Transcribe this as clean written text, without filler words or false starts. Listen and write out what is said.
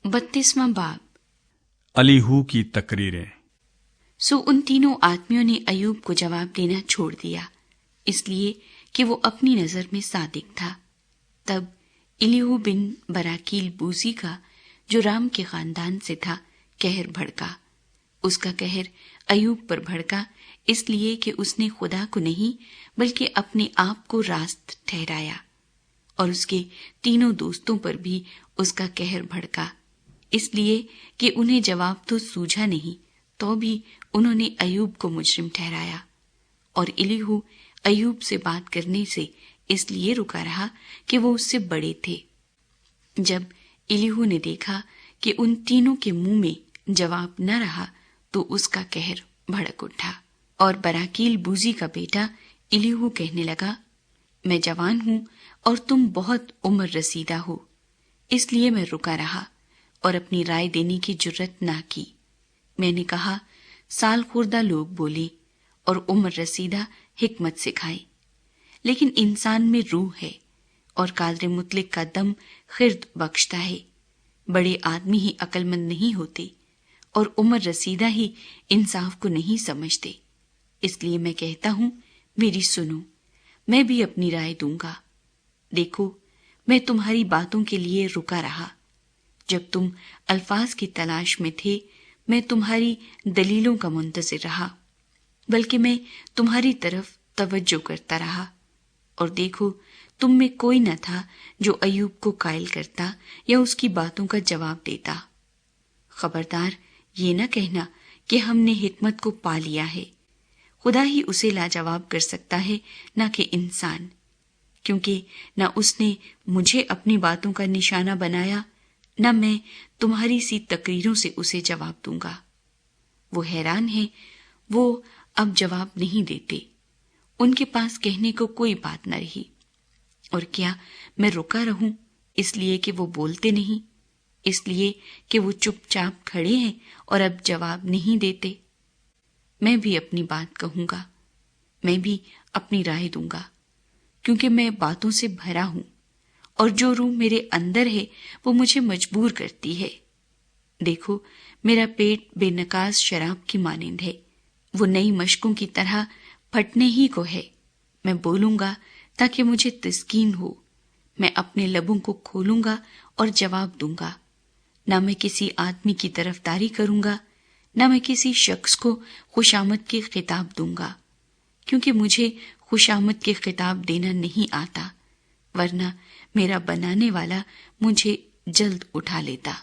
32वां बाब। अलीहू की तकरीरें। सो उन तीनों आदमियों ने अयूब को जवाब देना छोड़ दिया, इसलिए कि वो अपनी नजर में सादिक था। तब इलीहू बिन बराकील बूजी का, जो राम के खानदान से था, कहर भड़का। उसका कहर अयूब पर भड़का इसलिए कि उसने खुदा को नहीं बल्कि अपने आप को रास्त ठहराया, और उसके तीनों दोस्तों पर भी उसका कहर भड़का इसलिए कि उन्हें जवाब तो सूझा नहीं, तो भी उन्होंने अयूब को मुजरिम ठहराया। और इलीहू अयूब से बात करने से इसलिए रुका रहा कि वो उससे बड़े थे। जब इलीहू ने देखा कि उन तीनों के मुंह में जवाब न रहा, तो उसका कहर भड़क उठा। और बराकील बूजी का बेटा इलीहू कहने लगा, मैं जवान हूं और तुम बहुत उम्र रसीदा हो, इसलिए मैं रुका रहा और अपनी राय देने की जुर्रत ना की। मैंने कहा, साल खुर्दा लोग बोले और उम्र रसीदा हिकमत सिखाए, लेकिन इंसान में रूह है और कादर मुतलिक का दम खिर्द बख्शता है। बड़े आदमी ही अक्लमंद नहीं होते और उम्र रसीदा ही इंसाफ को नहीं समझते। इसलिए मैं कहता हूं, मेरी सुनो, मैं भी अपनी राय दूंगा। देखो, मैं तुम्हारी बातों के लिए रुका रहा। जब तुम अल्फाज की तलाश में थे, मैं तुम्हारी दलीलों का मुंतज़िर रहा, बल्कि मैं तुम्हारी तरफ तवज्जो करता रहा। और देखो, तुम में कोई न था जो अयूब को कायल करता या उसकी बातों का जवाब देता। खबरदार ये न कहना कि हमने हिकमत को पा लिया है। खुदा ही उसे लाजवाब कर सकता है, न कि इंसान, क्योंकि न उसने मुझे अपनी बातों का निशाना बनाया, न मैं तुम्हारी सी तकरीरों से उसे जवाब दूंगा। वो हैरान है, वो अब जवाब नहीं देते, उनके पास कहने को कोई बात न रही। और क्या मैं रुका रहूं इसलिए कि वो बोलते नहीं, इसलिए कि वो चुपचाप खड़े हैं और अब जवाब नहीं देते? मैं भी अपनी बात कहूंगा, मैं भी अपनी राय दूंगा, क्योंकि मैं बातों से भरा हूं और जो रूह मेरे अंदर है वो मुझे मजबूर करती है। देखो, मेरा पेट बेनकाज शराब की मानिंद है, वो नई मशकों की तरह फटने ही को है। मैं बोलूंगा ताकि मुझे तस्कीन हो, मैं अपने लबों को खोलूंगा और जवाब दूंगा। ना मैं किसी आदमी की तरफदारी करूंगा, ना मैं किसी शख्स को खुशामद के खिताब दूंगा, क्योंकि मुझे खुशामद के खिताब देना नहीं आता, वरना मेरा बनाने वाला मुझे जल्द उठा लेता।